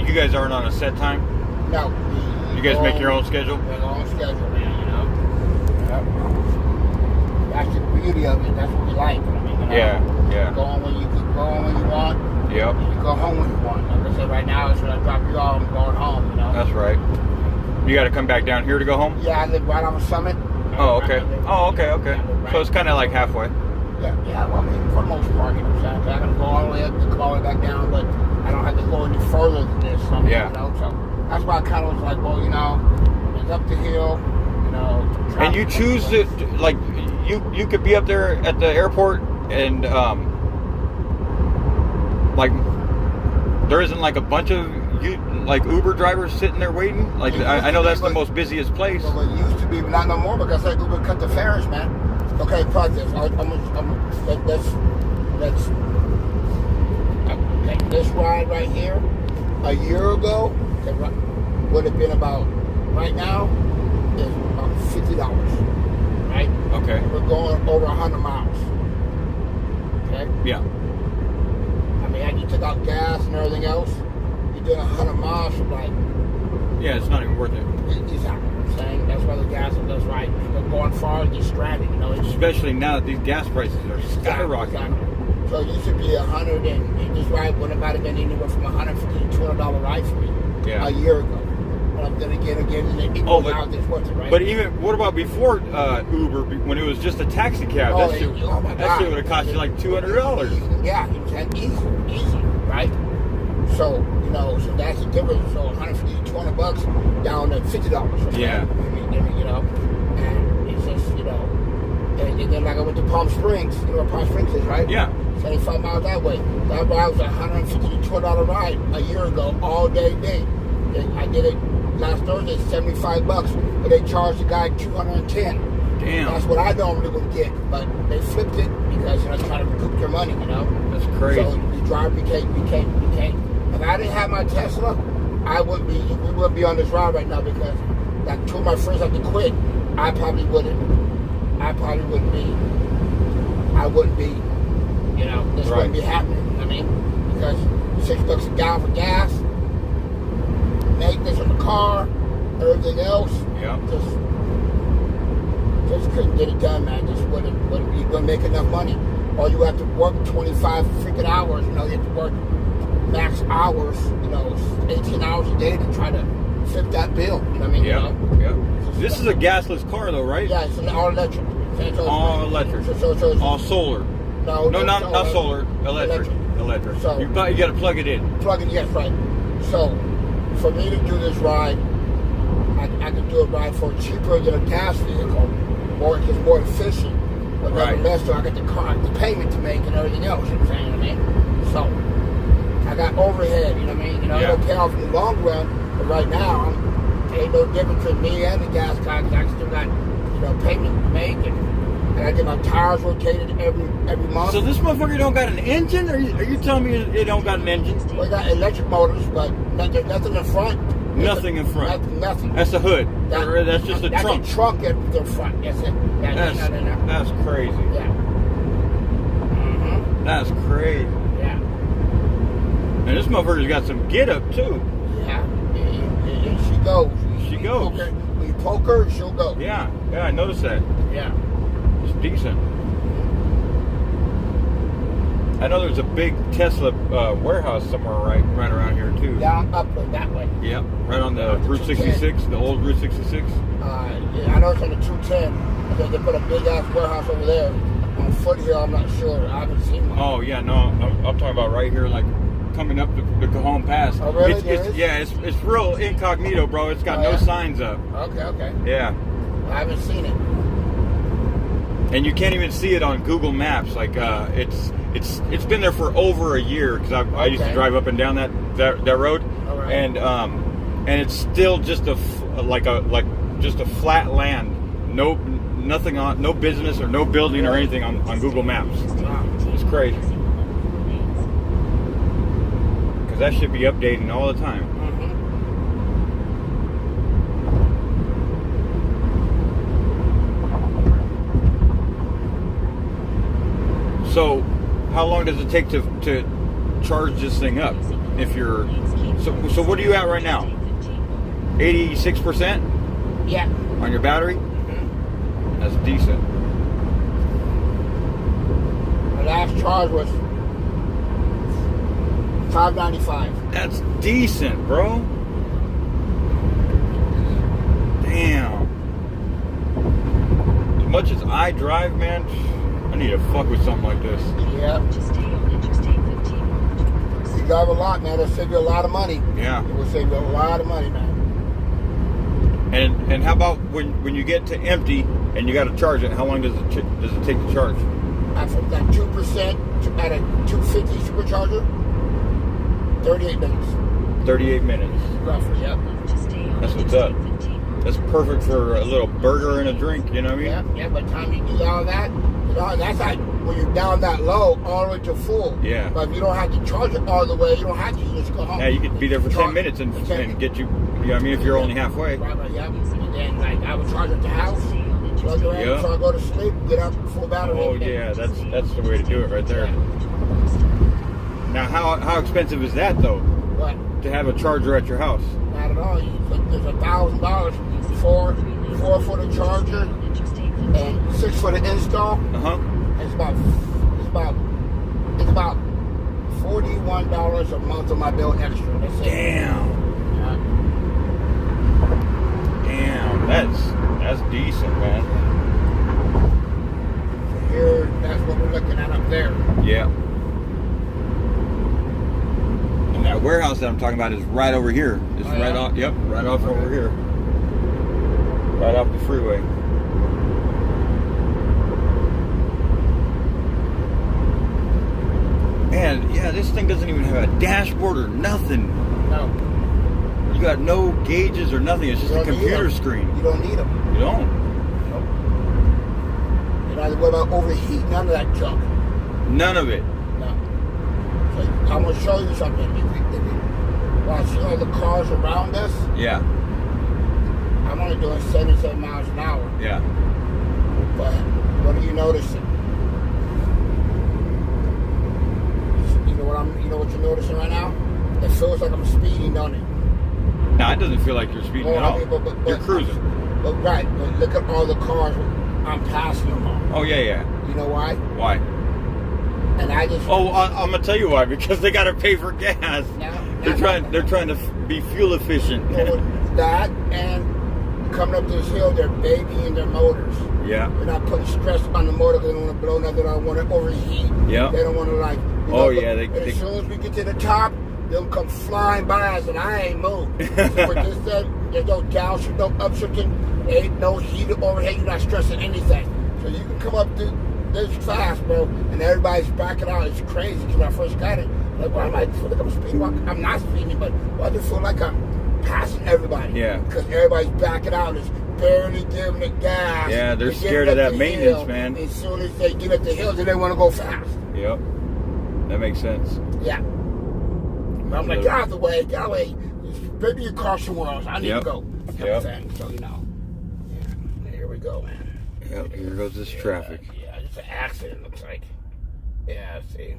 you guys aren't on a set time? No. You guys make your own schedule? Your own schedule, man, you know? Yep. That's the beauty of it. That's what we like. I mean, you know? Yeah. Go on when you want. Yep. And you go home when you want. Like I said, right now, it's when I drop you off, I'm going home, you know? That's right. You got to come back down here to go home? Yeah, I live right on the summit. Oh, okay. Okay. So it's kind of like halfway. Yeah, well, I mean, for the most part, you know what I'm saying? I gotta go all the way up, go all the way back down, but I don't have to go any further than this. So, Yeah. You know, so that's why I kind of was like, well, you know, it's up the hill, you know. And you choose it, like, you could be up there at the airport and, like, there isn't like a bunch of like Uber drivers sitting there waiting. Like, I know that's the most busiest place. Well, it used to be, but not no more because like Uber cut the fares, man. Okay, fuck this. Let's take this ride right here. A year ago, would have been about, right now, is about $50, right? Okay. We're going over 100 miles. Okay? Yeah. I mean, you took out gas and everything else, you're doing 100 miles for like... Yeah, it's not even worth it. Exactly. I'm saying that's why the gas is right. But going far, you're stranded. You know, especially now that these gas prices are skyrocketing. Exactly. So it used to be 100, and this ride would have been anywhere from $150 to $200 ride for me a year ago. But then again, and it equals out this worth it, right? But even what about before Uber, when it was just a taxi cab? That shit would have cost you like $200. Yeah, easy, right? So, you know, so that's the difference. So $150 to $200 down to $50. Yeah. You know, and it's just, you know, and then like I went to Palm Springs. You know where Palm Springs is, right? Yeah. 75 miles that way. That ride was $150 to $200 ride a year ago, all day. I did it last Thursday, $75, but they charged the guy $210. Damn. That's what I normally would get, but they flipped it because, you know, trying to recoup their money, you know. That's crazy. So the driver became. If I didn't have my Tesla, we wouldn't be on this ride right now because like two of my friends have to quit. I wouldn't be, you know, this wouldn't be happening. I mean, because $6 a gallon for gas, maintenance on the car, everything else. Yeah. Just couldn't get it done, man. Just wouldn't make enough money. Or you have to work 25 freaking hours. You know, you have to work max hours, you know, 18 hours a day to try to fit that bill. You know what I mean? Yeah. You know? Yeah. This is a gasless car, though, right? Yeah, it's an all electric. All electric. So all solar. No, not solar. Electric. So you got to plug it in. Plug it, yes, right. So for me to do this ride, I could do a ride for cheaper than a gas vehicle, or it's more efficient. But nevertheless, so I got the payment to make and everything else. You know what I'm saying? I mean, so I got overhead. You know what I mean? You know, it'll pay off in the long run. But right now, ain't no difference between me and the gas guy because I still got, you know, payment to make and I get my tires rotated every month. So this motherfucker don't got an engine? Are you telling me it don't got an engine? Well, it got electric motors, but there's nothing in front. Nothing in front. Nothing. That's the hood. That's just a trunk. That's a trunk at the front. That's it. That's crazy. Yeah. Mm-hmm. That's crazy. Yeah. And this motherfucker's got some get up too. Yeah. And she goes. She goes. When you poke her, she'll go. Yeah. Yeah, I noticed that. Yeah. It's decent. I know there's a big Tesla warehouse somewhere right around here too. Down up that way. Yeah, right on the Route 66, the old Route 66. Yeah, I know it's on the 210. I think they put a big ass warehouse over there. On Foothill, I'm not sure. I haven't seen one. Oh yeah, no, I'm talking about right here, like coming up the Cajon Pass. Oh really? It's real incognito, bro. It's got no signs up. Okay. Yeah. I haven't seen it. And you can't even see it on Google Maps. Like it's been there for over a year because I used to drive up and down that road, and it's still just a flat land, nothing on, no business or no building or anything on Google Maps. It's crazy because that should be updating all the time. So, how long does it take to charge this thing up? If you're So what are you at right now? 86%? Yeah. On your battery? Mm-hmm. That's decent. My last charge was $5.95. That's decent, bro. Damn. As much as I drive, man, I need to fuck with something like this. Yeah. You drive a lot, man. It'll save you a lot of money. Yeah. It will save you a lot of money, man. And how about when you get to empty and you got to charge it? How long does it take to charge? After that 2% at a 250 supercharger, 38 minutes. 38 minutes. Roughly, yep. That's what's up. That's perfect for a little burger and a drink, you know what I mean? Yeah, by the time you do all that, that's like when you're down that low, all the way to full. Yeah. But if you don't have to charge it all the way, you don't have to. You just go home. Yeah, you could be there for 10 minutes and get you, you know what I mean, if you're only halfway. Right, yeah. And then, like, I would charge at the house, plug it in, so I go to sleep, get up, full battery. Oh, yeah, that's the way to do it right there. Yeah. Now, how expensive is that, though? What? To have a charger at your house? Not at all. There's $1,000 for 4 for the charger and 6 for the install. It's about $41 a month on my bill extra. That's it. Damn. Damn, that's decent, man. So here, that's what we're looking at up there. Yeah. And that warehouse that I'm talking about is right over here. It's right off. Yep, right off over here. Right off the freeway. And yeah, this thing doesn't even have a dashboard or nothing. No. You got no gauges or nothing. It's just a computer screen. You don't need them. You don't. Nope. You don't have to worry about overheat. None of that junk. None of it. No. So I'm going to show you something. If you want to see all the cars around us? Yeah. I'm only doing 77 miles an hour. Yeah. But what are you noticing? You know what you're noticing right now? It feels like I'm speeding, don't it? No, it doesn't feel like you're speeding at all. You're cruising. But look at all the cars I'm passing them on. Oh yeah. You know why? Why? And I just. Oh, I'm gonna tell you why. Because they gotta pay for gas. They're trying to be fuel efficient. Well, that and coming up this hill, they're babying their motors. Yeah. They're not putting stress on the motor. They don't want to blow nothing. They don't want to overheat. Yeah. They don't want to like. As soon as we get to the top, they'll come flying by us, and I ain't moved. So with this said, there's no downshift, no upshifting, ain't no heat or overheat. You're not stressing anything. So you can come up this fast, bro, and everybody's backing out. It's crazy because when I first got it, like, why am I feel like I'm speeding? I'm not speeding, but why do I feel like I'm passing everybody? Yeah. Because everybody's backing out. It's barely giving it gas. Yeah, they're scared of that maintenance, man. As soon as they get up the hills, they want to go fast. Yep. That makes sense. Yeah. But I'm like, get out of the way, get away. Maybe you cross the world. I need to go. Yep. So, you know. Yeah. Here we go, man. Yep, here goes this traffic. Yeah, it's an accident, looks like. Yeah, see.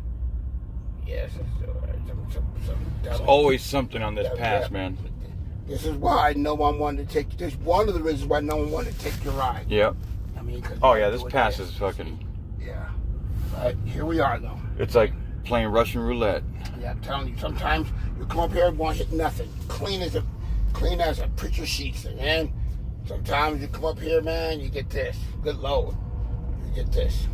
Yes, There's always something on this pass, man. This is why no one wanted to take. This is one of the reasons why no one wanted to take your ride. Yep. I mean, oh yeah, this pass is fucking. Yeah. But here we are, though. It's like playing Russian roulette. Yeah, I'm telling you. Sometimes you come up here and won't hit nothing. Clean as a preacher sheets, man. Sometimes you come up here, man, you get this. Good load. You get this.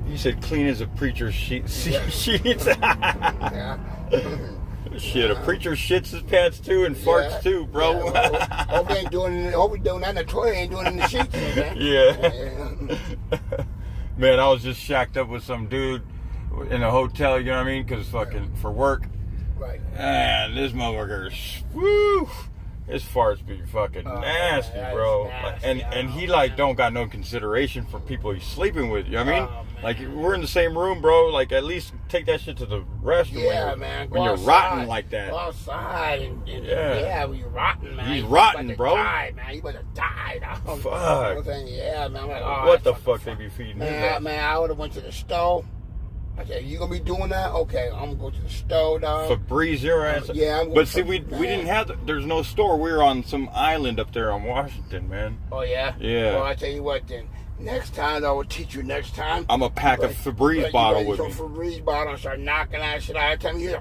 You said clean as a preacher's sheets. Yeah. Shit, a preacher shits his pants too and farts too, bro. Yeah, hope we ain't doing that in the toilet, ain't doing it in the sheets, man. Yeah. Man, I was just shacked up with some dude in a hotel, you know what I mean? Because fucking for work. Right. And this motherfucker, woo, his farts be fucking nasty, bro. Nasty. And he like don't got no consideration for people he's sleeping with. You know what I mean? Like we're in the same room, bro. Like at least take that shit to the restroom. When you're rotten like that. Go outside and when you're rotten, man. He's rotten, bro. Die, man. You better die, dog. Fuck. Yeah, man. I'm like, what the fuck they be feeding him? Man, I would have went to the stove. I said, you gonna be doing that? Okay, I'm gonna go to the store, dog. Febreze your ass. Yeah, but see, we didn't have. There's no store. We were on some island up there on Washington, man. Oh yeah. Yeah. Well, I tell you what, then. Next time, I will teach you. Next time, I'm a pack of Febreze bottle with me. Febreze bottle, and start knocking that shit out. Every time you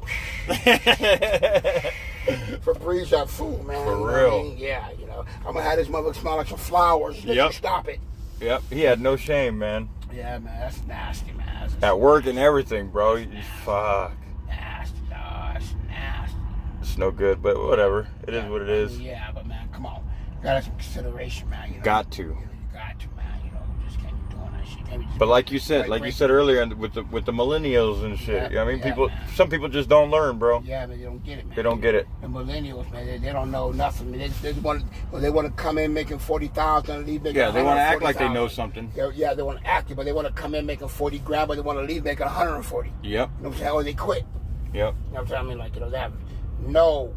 Febreze that fool, man. For real. real. I mean? Yeah, you know. I'm gonna have this motherfucker smell like some flowers. Yep. Stop it. Yep. He had no shame, man. Yeah, man. That's nasty, man. At work and everything, bro. Fuck. Nasty, dog. That's nasty. It's no good, but whatever. It is what it is. Yeah, but man, come on. You gotta have some consideration, man. You know? Got to. You got to, man. You know, you just can't be doing that shit. But like you said earlier, with the millennials and shit, you know what I mean, some people just don't learn, bro. Yeah, but they don't get it, man. They don't get it. The millennials, man, they don't know nothing. They want to come in making 40,000 and leave making. Yeah, they want to act like they know something. Yeah, they want to act it, but they want to come in making 40 grand, but they want to leave making 140. Yep. You know what I'm saying? Or they quit. Yep. You know what I'm saying? I mean, like, you know, they have no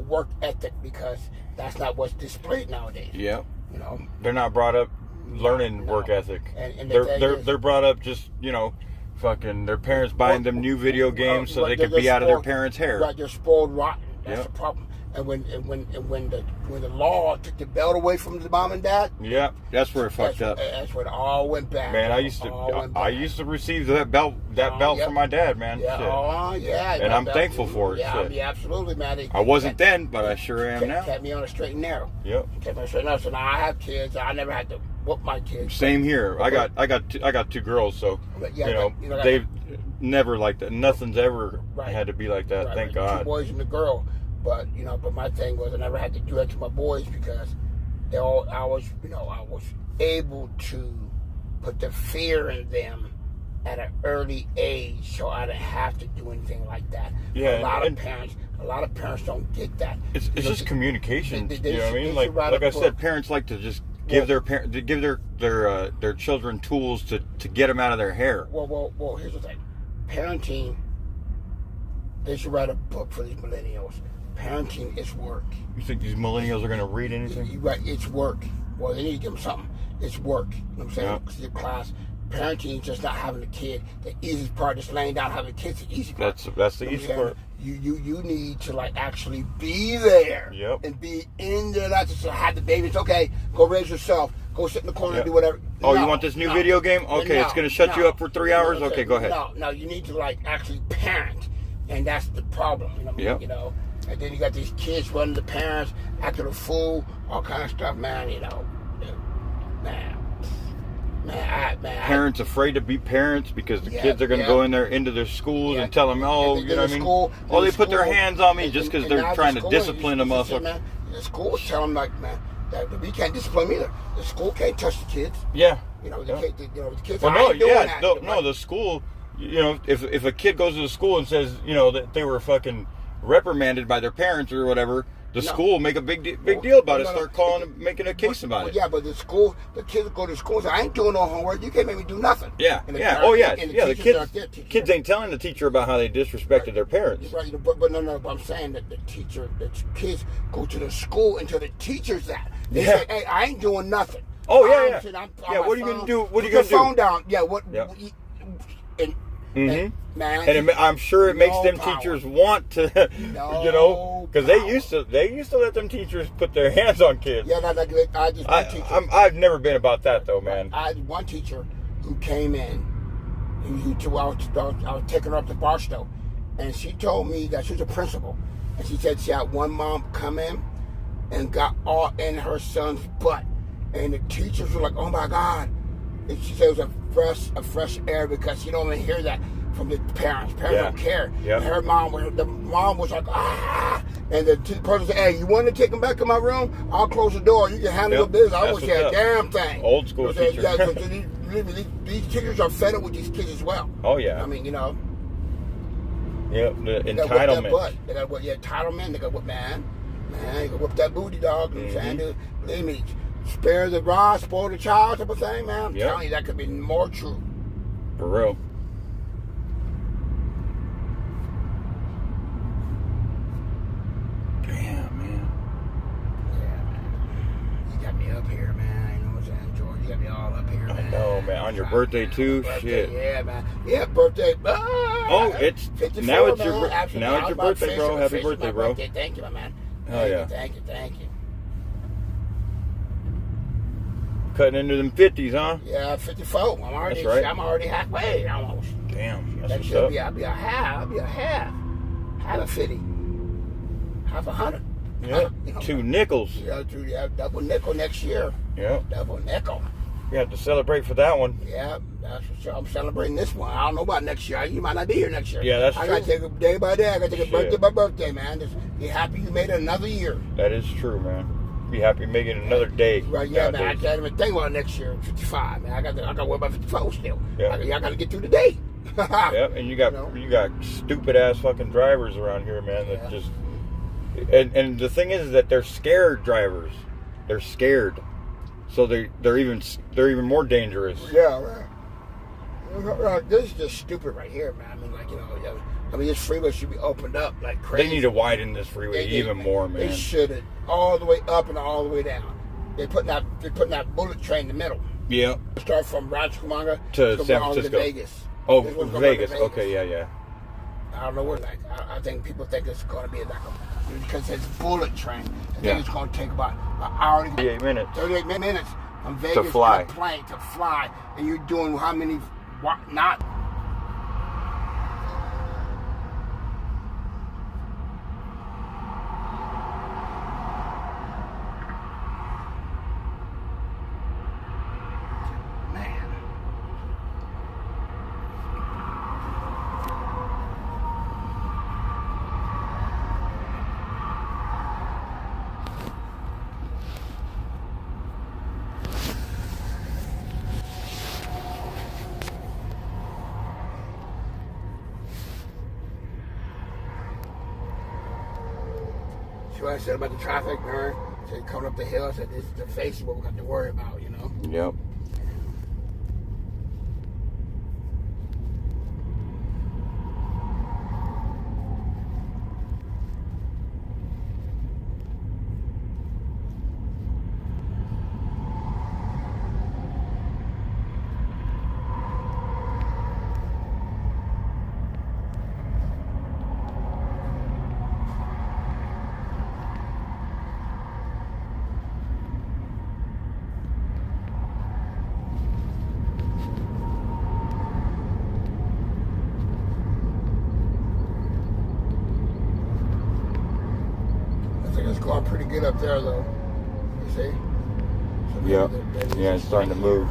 work ethic because that's not what's displayed nowadays. Yep. You know, they're not brought up learning work ethic. And they're brought up just, you know, fucking their parents buying them new video games so they could be out of their parents' hair. Right, they're spoiled rotten. That's the problem. And when the law took the belt away from the mom and dad, yeah, that's where it fucked up. That's where it all went back. Man, I used to receive that belt from my dad, man. Yeah, shit. Yeah. And I'm thankful for it. Yeah, shit. Absolutely, man. I wasn't then, but I sure am now. Kept me on a straight and narrow. Yep. Kept me on a straight and narrow. So now I have kids. I never had to whoop my kids. Same here. I got two girls, so they've never like that. Nothing's ever had to be like that. Right, thank God. 2 boys and a girl. But my thing was I never had to do that to my boys because I was able to put the fear in them at an early age, so I didn't have to do anything like that. Yeah, a lot of parents don't get that. It's just communication. They you know what I mean? Like I said, parents like to just give their children tools to get them out of their hair. Well. Here's the thing: parenting. They should write a book for these millennials. Parenting is work. You think these millennials are going to read anything? Right, it's work. Well, they need to give them something. It's work. You know what I'm saying? Because your class, parenting is just not having a kid. The easiest part is laying down having kids. The easy part. That's the easy part. You need to actually be there. Yep. And be in there. Not just have the baby. It's okay. Go raise yourself. Go sit in the corner and do whatever. Oh, you want this new video game? Okay, it's going to shut you up for 3 hours. Okay, go ahead. No, you need to actually parent, and that's the problem. You know what I mean? You know. And then you got these kids running the parents, acting a fool, all kind of stuff, man. You know, Parents afraid to be parents because the kids are going to go in there into their schools and tell them, you know what I mean? Oh, they put their hands on me just because they're trying to discipline them. The school tell them that we can't discipline them either. The school can't touch the kids. Yeah. You know, the kids. Well, the school. You know, if a kid goes to the school and says, you know, that they were fucking reprimanded by their parents or whatever, the school will make a big deal about it. Start calling and making a case about it. Yeah, but the kids go to school and say, I ain't doing no homework. You can't make me do nothing. Yeah, the kids ain't telling the teacher about how they disrespected their parents. Right, but no, I'm saying that the kids go to the school and tell the teachers that. They say, hey, I ain't doing nothing. Oh, yeah. What are you going to do? What are you going to do? Put your phone down. Yeah, what? Mm-hmm. Man, and I'm sure it makes them teachers want to, you know, because they used to let them teachers put their hands on kids. Yeah, I've never been about that though, man. I had one teacher who came in, I was taking her up to Barstow, and she told me that she was a principal, and she said she had one mom come in and got all in her son's butt, and the teachers were like, oh my God. And she said it was a fresh air because you don't even hear that from the parents. Parents don't care. Yep. And the mom was like, and the person said, hey, you want to take him back to my room? I'll close the door. You can handle your business. I won't say a damn thing. Old school teacher. These teachers are fed up with these kids as well. Oh, yeah. I mean, you know. Yeah, the entitlement. They got entitlement. They got what, man? Man, you can whip that booty, dog. You know what I'm saying? Believe me. Spare the rod, spoil the child type of thing, man. I'm telling you, that could be more true. For real. Damn, man. Yeah, man. You got me up here, man. You know what I'm saying, George? You got me all up here, man. I know, man. On your birthday too? Birthday, Shit. yeah, man. Yeah, birthday. It's 54, now it's man. your Absolutely. now it's your birthday, bro. Happy birthday, bro. Birthday. Thank you, my man. Oh yeah. Thank you. Cutting into them 50s, huh? Yeah, 54. That's right. I'm already halfway almost. Damn. That's Next what's year up. I'll be a half. Half a 50. Half 100. Yeah. You know, 2 nickels. Yeah, double nickel next year. Yeah. Double nickel. You have to celebrate for that one. Yeah, that's for sure. I'm celebrating this one. I don't know about next year. You might not be here next year. Yeah, that's I true. gotta take it day by day. I gotta take it birthday by birthday, man. Just be happy you made it another year. That is true, man. Be happy making another day. Right, yeah, nowadays. man. I can't even think about next year. 55, man. I got to worry about 54 still. Yeah. I got to get through the day. Yeah, and you got stupid ass fucking drivers around here, man. That just and the thing is that they're scared drivers. They're scared, so they're even more dangerous. Yeah, man. This is just stupid right here, man. I mean, this freeway should be opened up like crazy. They need to widen this freeway even more, man. They should have all the way up and all the way down. They're putting that bullet train in the middle. Yeah. Start from Rancho Cucamonga to San to Francisco. Vegas. Oh, Vegas. Okay, yeah. I don't know where. I think people think it's going to be because it's bullet train. I think it's going to take about an hour. 38 minutes. 38 minutes from Vegas to fly. in a plane to fly, and you're doing how many? Not. What I said about the traffic, man. So coming up the hill, I said this is the face of what we got to worry about, you know? Yep. It's going pretty good up there, though. You see? So Yeah, it's starting to move.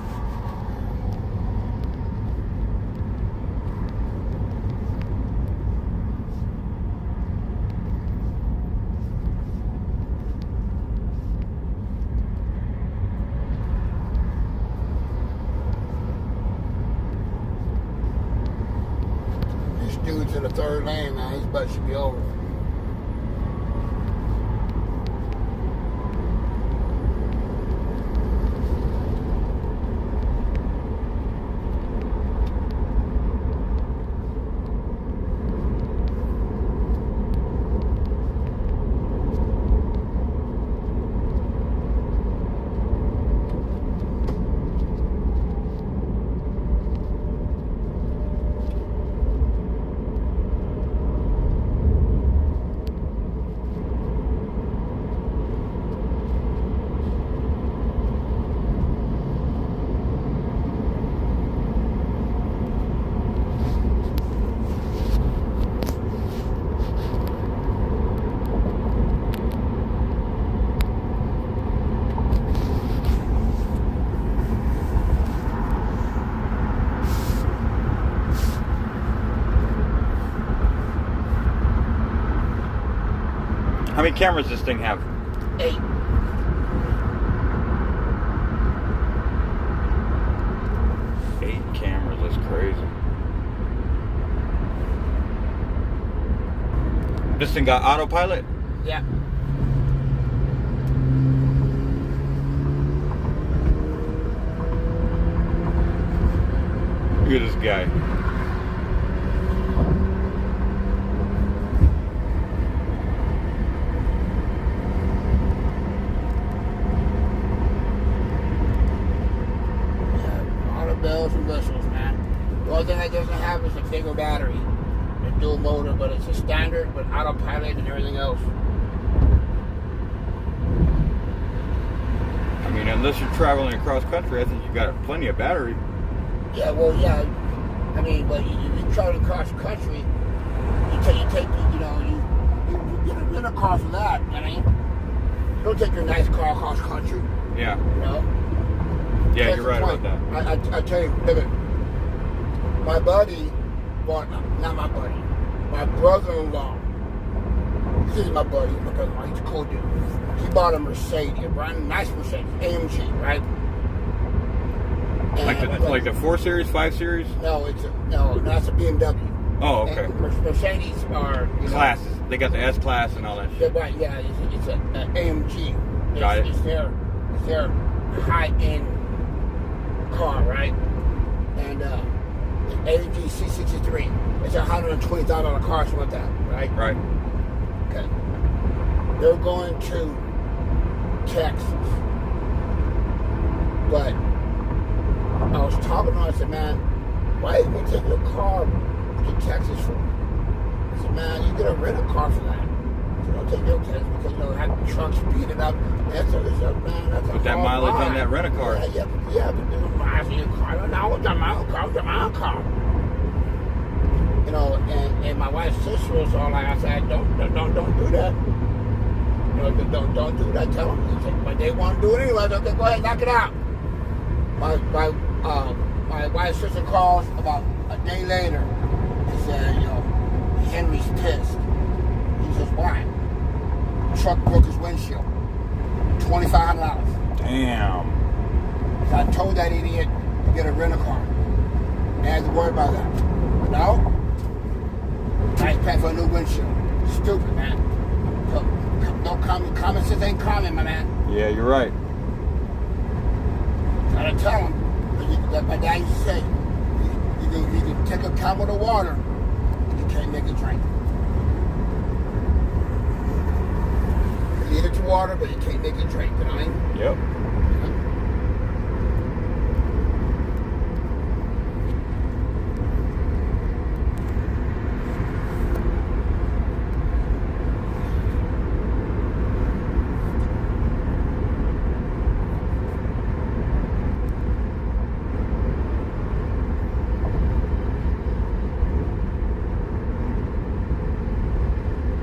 This dude's in the third lane now. His butt should be over. How many cameras does this thing have? 8. Cameras, that's crazy. This thing got autopilot? Yeah. Look at this guy. only thing it doesn't have is a bigger battery, a dual motor, but it's a standard with autopilot and everything else. I mean, unless you're traveling across country, I think you've got plenty of battery. Yeah, well, yeah. I mean, but you travel across country, you get a rental car for that. I mean, you don't take your nice car across country. Yeah. You know. Yeah, That's you're right about that. I tell you, look, my buddy bought, not my buddy, my brother-in-law. He's my buddy, my brother-in-law. He's a cool dude. He bought a Mercedes, a brand nice Mercedes, AMG, right? And like the 4 Series, 5 Series? No, that's a BMW. Oh, okay. And Mercedes are classes. They got the S class and all that shit. Right, yeah, it's an AMG. Got it. It's their high-end car, right? And the AMG C63. It's a $120,000 car, something like that, right? Right. Okay. They're going to Texas, but I was talking to him. I said, "Man, why did you take your car to Texas for?" I said, "Man, you get a rental car for that. You don't take your kids because have trucks beating up." That's man. That's put that mileage on that rental car. Yeah, but there's miles in your car. No, I was on my own car. car. And my wife's sister was all like, I said, don't do that. Don't do that. Tell them. But they want to do it anyway. Okay, go ahead, knock it out. My wife's sister calls about a day later. She said, Henry's pissed. He says, why? The truck broke his windshield. $2,500. Damn. So I told that idiot to get a rental car. I had to worry about that. No? Nice pay for a new windshield. Stupid, man. No common sense ain't common, my man. Yeah, you're right. Try to tell him. Like my dad used to say, you can take a cup of the water, but you can't make it drink. You lead it to water, but you can't make it drink. You know what I mean? Yep.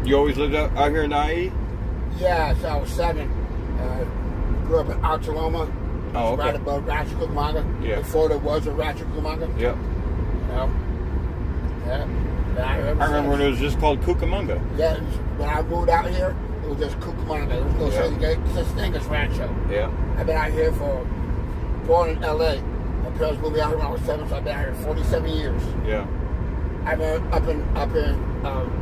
You always lived out here in IE? Yeah, so I was 7. Grew up in Altaloma. Oh, okay. Right above Rancho Cucamonga. Yeah. Before there was a Rancho Cucamonga. Yep. Yeah. I remember when it was just called Cucamonga. Yeah, when I moved out here, it was just Cucamonga. There was no such thing as Rancho. Yeah. I've been out here born in LA. My parents moved me out here when I was 7, so I've been out here 47 years. Yeah. I've been up in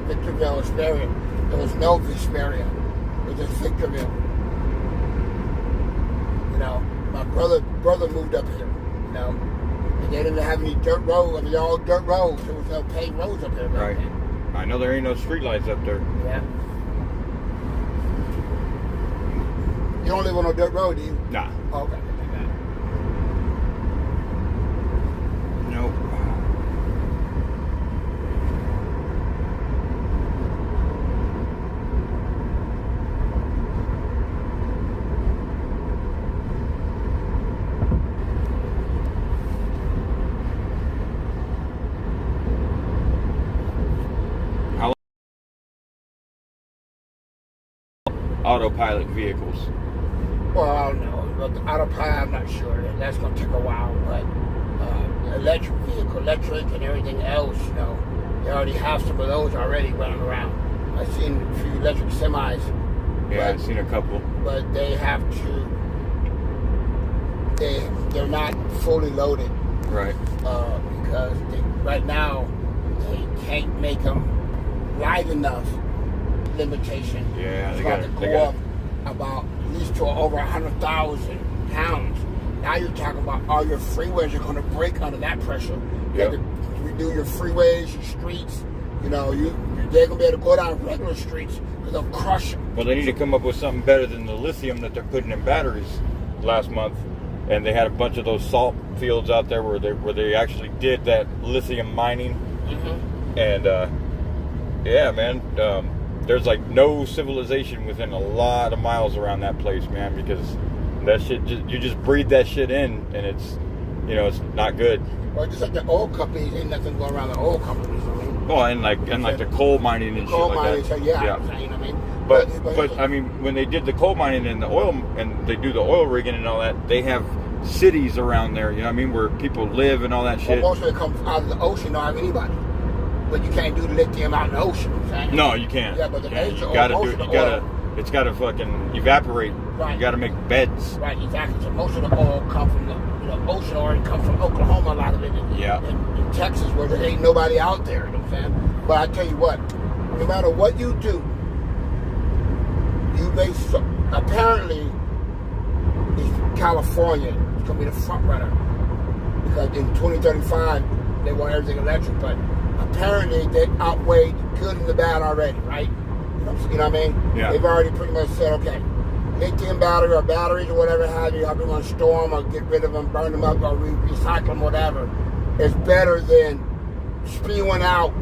Victorville, Hesperia. There was no Hesperia. It was just Victorville. My brother moved up here. And they didn't have any dirt roads. I mean, they're all dirt roads. There was no paved roads up here. Right. I know there ain't no street lights up there. Yeah. You don't live on a dirt road, do you? Nah. Oh, okay. Nope. Autopilot vehicles. Well, I don't know. But the autopilot, I'm not sure. That's going to take a while. But electric and everything else, they already have some of those already running around. I've seen a few electric semis. Yeah, I've seen a couple. But they have to. They're not fully loaded. Right. Because right now they can't make them light enough. Limitation. Yeah, they got to go up about at least to over 100,000 pounds. Now you're talking about all your freeways are going to break under that pressure. You have to redo your freeways, your streets. They're going to be able to go down regular streets because they'll crush them. Well, they need to come up with something better than the lithium that they're putting in batteries last month. and they had a bunch of those salt fields out there where they actually did that lithium mining. Mm-hmm. And yeah, man, there's like no civilization within a lot of miles around that place, man, because that shit you just breathe that shit in, and it's, you know, it's not good. Well, just like the oil companies, ain't nothing going around the oil companies. I mean, well, and like the coal mining and coal shit mining, like that. yeah. You know what I mean? But I mean, when they did the coal mining and the oil, and they do the oil rigging and all that, they have cities around there, you know what I mean, where people live and all that shit. Well, most of it comes out of the ocean, or anybody. But you can't do lithium out in the ocean. You know, no, you can't. Yeah, but the nature you gotta most do of it. the oil. It's gotta fucking evaporate. Right. You gotta make beds. Right, exactly. So most of the oil comes from the ocean, or it comes from Oklahoma. A lot of it in Texas, where there ain't nobody out there. You know what I'm saying? But I tell you what, no matter what you do, you may apparently California is gonna be the front runner, because in 2035 they want everything electric, but apparently they outweigh the good and the bad already, right? You know what I mean? Yeah. They've already pretty much said, okay, lithium battery or batteries or whatever have you, I'm going to store them or get rid of them, burn them up or recycle them, whatever, is better than spewing out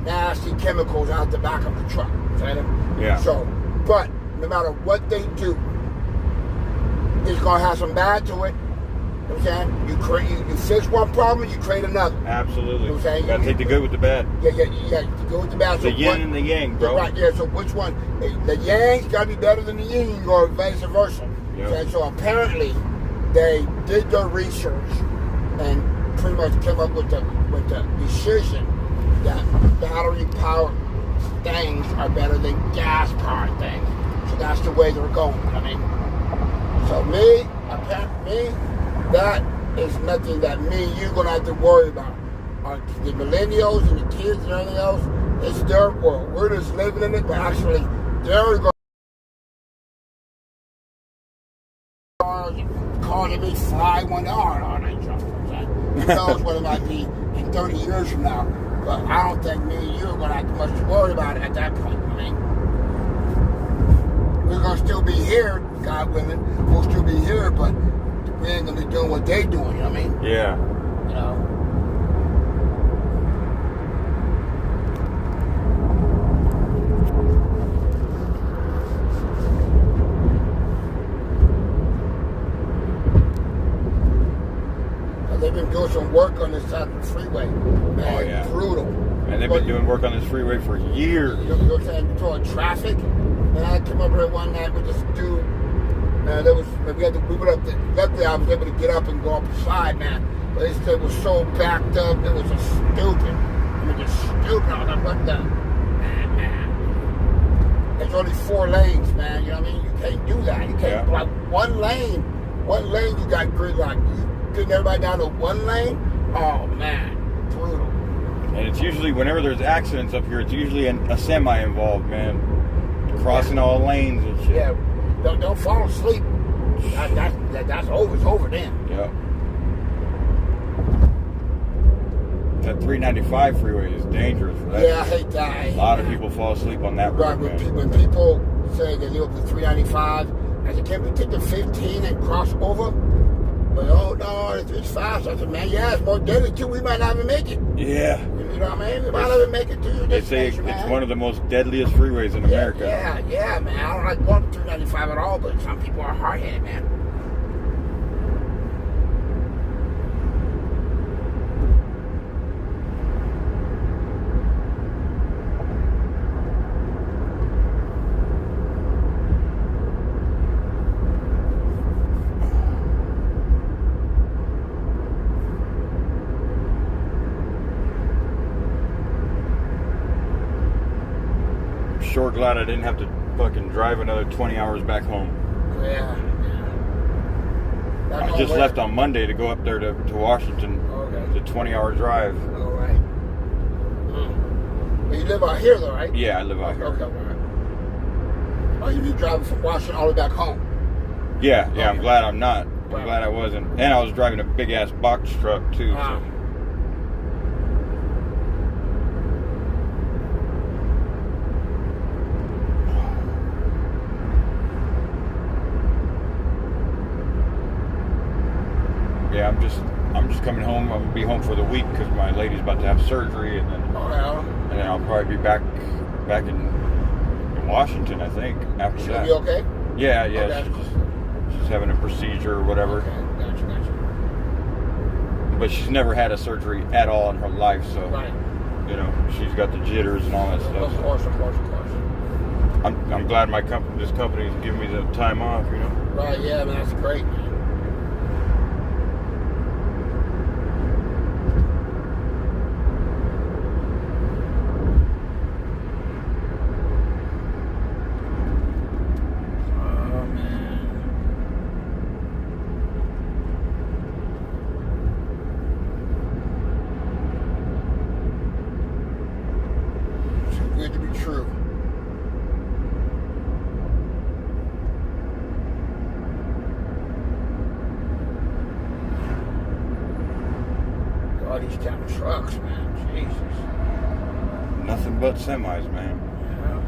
nasty chemicals out the back of the truck. Yeah. So, but no matter what they do, it's going to have some bad to it. You know what I'm saying? You fix one problem, you create another. Absolutely. You know what I'm saying? You gotta take the good with the bad. Yeah, the good with the bad. The yin and the yang, bro. Right, yeah, so which one? The yang's got to be better than the yin, or vice versa. Yep. Okay, so apparently they did their research and pretty much came up with the decision that battery-powered things are better than gas-powered things. So that's the way they're going. I mean, so me, that is nothing that me and you're going to have to worry about. The millennials and the kids and everything else, it's their world. We're just living in it, but actually they're going to calling me fly when they are on that jump. Who knows what it might be in 30 years from now. But I don't think me and you are going to have too much to worry about it at that point. I mean, we're going to still be here, God willing. We'll still be here, but we ain't going to be doing what they doing, you know what I mean? Yeah. You know? They've been doing some work on this side of the freeway. Man, oh, yeah. Brutal. And they've been doing work on this freeway for years. You know what I'm saying? Throwing traffic. And I came up here one night with this dude. We went up there. Luckily, I was able to get up and go up the side, man. But this thing was so backed up. It was just stupid. I mean, just stupid. I was like, what the? Man. There's only 4 lanes, man. You know what I mean? You can't do that. You can't block one lane. One lane, you got gridlock. Getting everybody down to one lane, oh man, brutal. And it's usually, whenever there's accidents up here, it's usually a semi involved, man. Crossing all lanes and shit. Yeah, don't fall asleep. That's over. It's over then. Yep. That 395 freeway is dangerous for that. Yeah, I hate that. A lot of people fall asleep on that road, man. When people say they live up to 395, I said, can't we take the 15 and cross over? But, oh, no, it's fast. I said, man, yeah, it's more deadly, too. We might not even make it. Yeah. You know what I mean? We might not even make it to your They say it's one of the most deadliest freeways in America. Yeah, man. I don't like going to 395 at all, but some people are hard-headed, man. Sure glad I didn't have to fucking drive another 20 hours back home. Yeah. I just left on Monday to go up there to Washington. Okay. It's a 20-hour drive. All right. But you live out here, though, right? Yeah, I live out here. Okay, all right. Oh, you be driving from Washington all the way back home? Yeah, Okay. I'm glad I'm not. I'm glad I wasn't. And I was driving a big-ass box truck, too. So. just coming home. I'm gonna be home for the week because my lady's about to have surgery, and then I'll probably be back in Washington, I think. After She'll that. be okay? Yeah. Okay. She's having a procedure or whatever. Okay, gotcha. But she's never had a surgery at all in her life, so Right. you know, she's got the jitters and all that stuff. Of course. I'm glad this company is giving me the time off, you know. Right, yeah, man, that's great, man. Good to be true. All these damn trucks, man. Jesus. Nothing but semis, man. Yeah.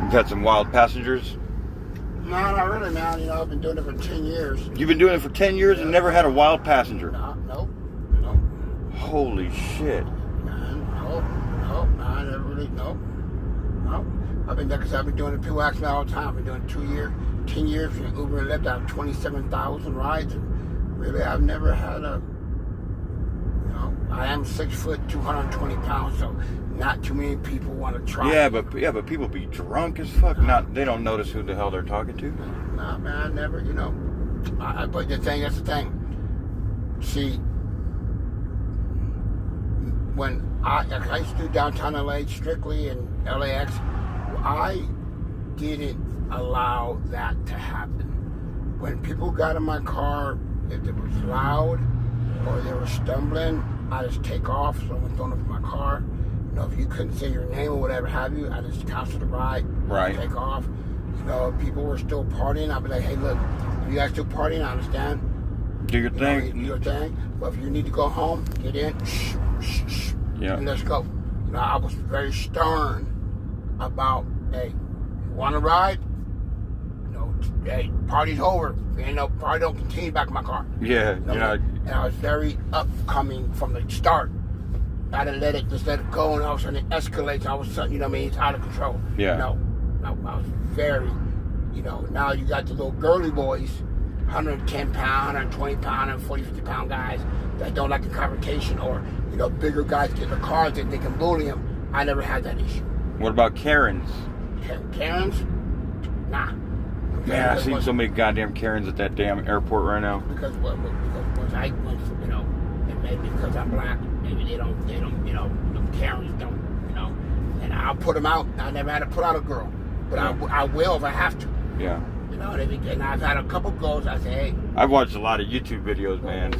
You've had some wild passengers. No, not really, man. You know, I've been doing it for 10 years. You've been doing it for 10 years and never had a wild passenger. Nope. Holy shit. Man, I never really, nope. I've been there because I've been doing it. People ask me all the time. I've been doing 10 years from Uber and Lyft. I have 27,000 rides. And really, I've never had I am 6 foot, 220 pounds, so not too many people want to try. Yeah, but people be drunk as fuck. They don't notice who the hell they're talking to. Nah, man, I never, but that's the thing. See, when I used to do downtown LA strictly and LAX, I didn't allow that to happen. When people got in my car, if it was loud or they were stumbling, I just take off. Someone's throwing up in my car. If you couldn't say your name or whatever have you, I just cancel the ride. Right. Take off. If people were still partying, I'd be like, hey, look, if you guys still partying, I understand. Do your thing. Do your thing. But if you need to go home, get in. Yeah. And let's go. I was very stern about, hey, you want to ride? Hey, party's over. Party don't continue back in my car. Yeah. And I was very upcoming from the start. I didn't let it go, and all of a sudden it escalates. All of a sudden, it's out of control. Yeah. No, I was very, now you got the little girly boys, 110 pound, 120 pound, 140, 50 pound guys that don't like the confrontation, or, bigger guys get in the cars and they can bully them. I never had that issue. What about Karens? Karens? Nah. Man, I've seen so many goddamn Karens at that damn airport right now. Because once I went, you know, and maybe because I'm black, maybe they don't, you know, the Karens don't, you know, and I'll put them out. I never had to put out a girl, but I will if I have to. Yeah. You know, and I've had a couple girls. I say, hey. I've watched a lot of YouTube videos, man.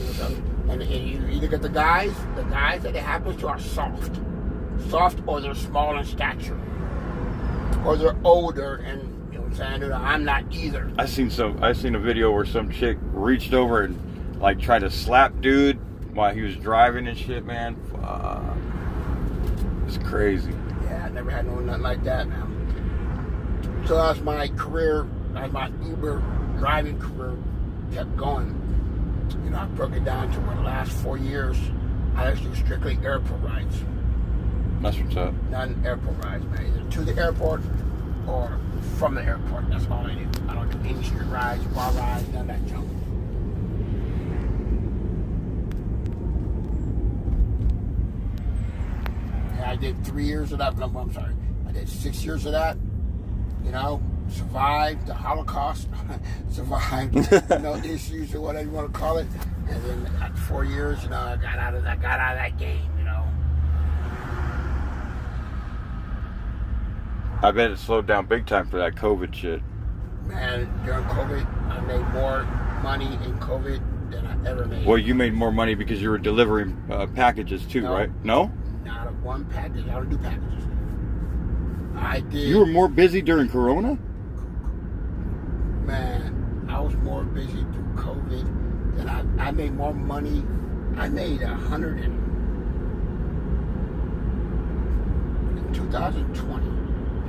And you either get the guys that it happens to are soft, or they're small in stature, or they're older, and you know what I'm saying. I'm not either. I seen a video where some chick reached over and like tried to slap dude while he was driving and shit, man. It's crazy. Yeah, I never had nothing like that, man. So as my career, as my Uber driving career kept going, you know, I broke it down to where the last 4 years, I just do strictly airport rides. That's what's up. None airport rides, man. Either to the airport or from the airport. That's all I do. I don't do any street rides, bar rides, none of that junk. Yeah, I did 3 years of that. No, I'm sorry. I did 6 years of that. You know, survived the Holocaust, survived no issues or whatever you want to call it, and then at 4 years, you know, I got out of that game, you know. I bet it slowed down big time for that COVID shit. Man, during COVID, I made more money in COVID than I ever made. Well, you made more money because you were delivering packages too, right? No? Not a one package. I don't do packages. I did. You were more busy during Corona? Man, I was more busy through COVID than I made more money. I made in 2020.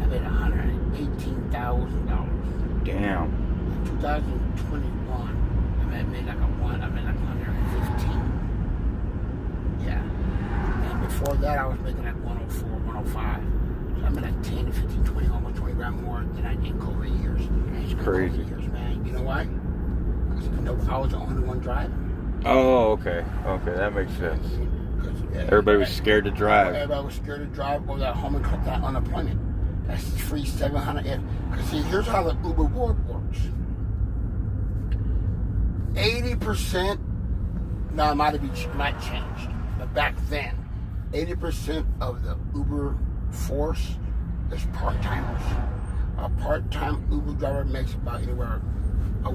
I made $118,000. Damn. In 2021, I made like 115. Yeah. And before that, I was making like 104, 105. So I made like 10, 15, 20, almost 20 grand more than I did in COVID years. It's crazy. Years, man. You know why? Because I was the only one driving. Oh, okay. Okay, that makes sense. Everybody was scared to drive. Everybody was scared to drive or that that unemployment. That's free 700. Because see, here's how the Uber board works. 80%, now it might change, but back then, 80% of the Uber force is part-timers. A part-time Uber driver makes about anywhere from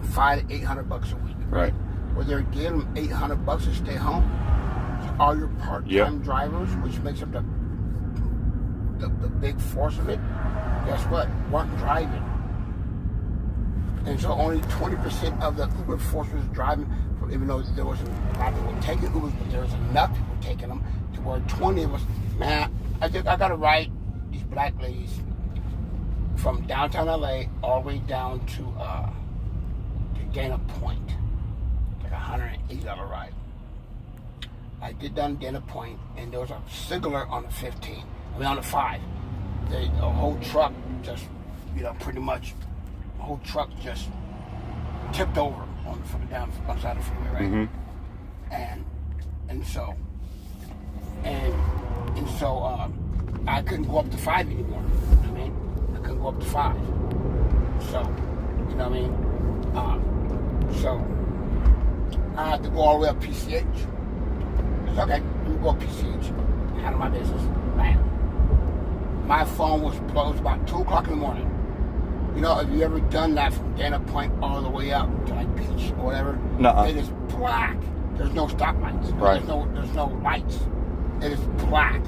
$500 to $800 a week. Right. Where they're giving them $800 to stay home. So all your part-time drivers, which makes up the big force of it, guess what? Weren't driving. And so only 20% of the Uber force was driving, even though there wasn't a lot of people taking Ubers, but there was enough people taking them to where 20 of us, man, I got to ride these black ladies from downtown LA all the way down to Dana Point. Like $180 ride. I did down Dana Point, and there was a signaler on the 15. On the 5. The whole truck just, pretty much, the whole truck just tipped over on the side of the freeway, right? Mm-hmm. And so I couldn't go up to 5 anymore. You know what I mean? I couldn't go up to 5. So, you know what I mean? So I had to go all the way up PCH. It's okay, let me go up PCH. Out of my business. Bam. My phone was closed about 2 o'clock in the morning. You know, have you ever done that from Dana Point all the way up to like Beach or whatever? Nuh-uh. It is black. There's no stoplights. Right. There's no lights. It is black.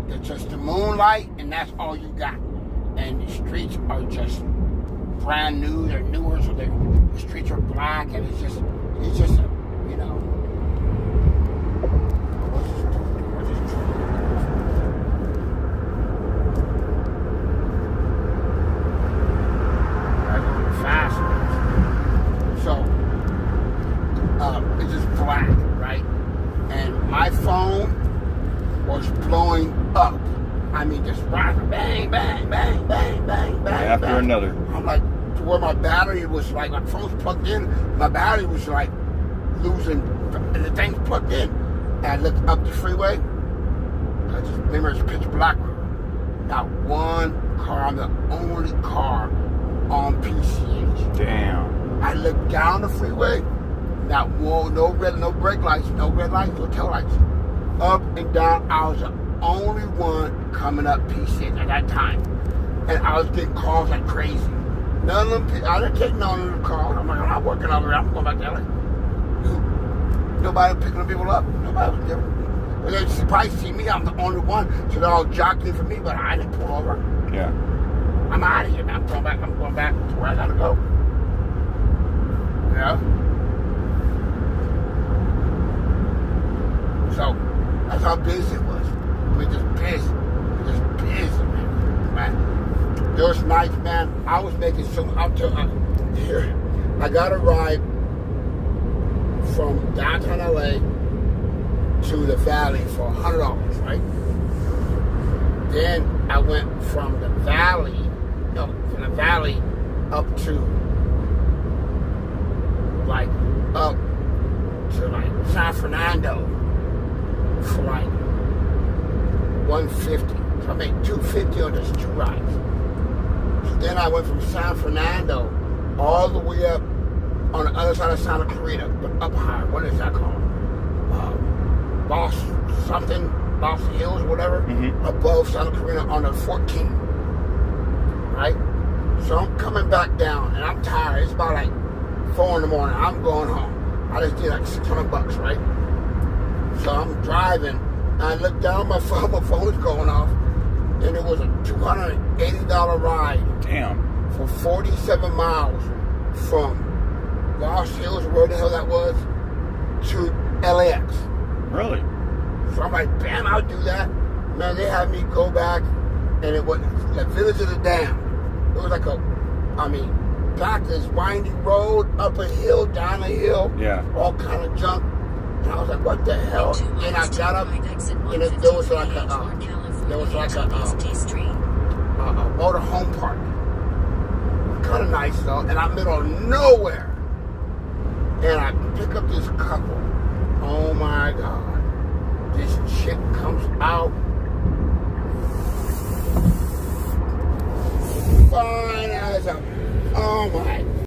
It's just the moonlight, and that's all you got. And the streets are just brand new. They're newer, so the streets are black, and it's just it's just black, right? And my phone was blowing up. I mean, just bang, bang, bang, bang, bang, bang, After bang. another. I'm like, to where my battery was like, my phone's plugged in, my battery was like losing, and the thing's plugged in. And I looked up the freeway, I just remember it's pitch black. Not one car, I'm the only car on PCH. Damn. I looked down the freeway, no brake lights, no red lights, no tail lights. Up and down, I was the only one coming up PCH at that time. And I was getting calls like crazy. None of them, I didn't take none of the calls. I'm like, I'm not working over here, I'm going back to LA. Nobody picking the people up. Nobody was giving. But they probably see me, I'm the only one, so they're all jockeying for me, but I didn't pull over. Yeah. I'm out of here, man. I'm going back to where I gotta go. Yeah. So, that's how busy it was. We just busy, man. There was nights, man, I was making some, here, I got a ride from downtown LA to the valley for $100, right? Then I went from the valley up to San Fernando for like $150. So I made $250 on just 2 rides. So then I went from San Fernando all the way up on the other side of Santa Clarita, but up higher. What is that called? Boss Hills, whatever, above Santa Clarita on the 14th, right? So I'm coming back down, and I'm tired. It's about like 4 in the morning. I'm going home. I just did like $600, right? So I'm driving, and I look down at my phone's going off, and it was a $280 ride. Damn. For 47 miles from Lost Hills, where the hell that was, to LAX. Really? So I'm like, bam, I'll do that. Man, they had me go back, and it was the Village of the Dam. It was like back this windy road, up a hill, down a hill, all kind of junk. And I was like, what the hell? And I got up, and there was like a motor home park. Kind of nice though, and I'm middle of nowhere. And I pick up this couple. Oh my God. This chick comes out. Fine as a, oh my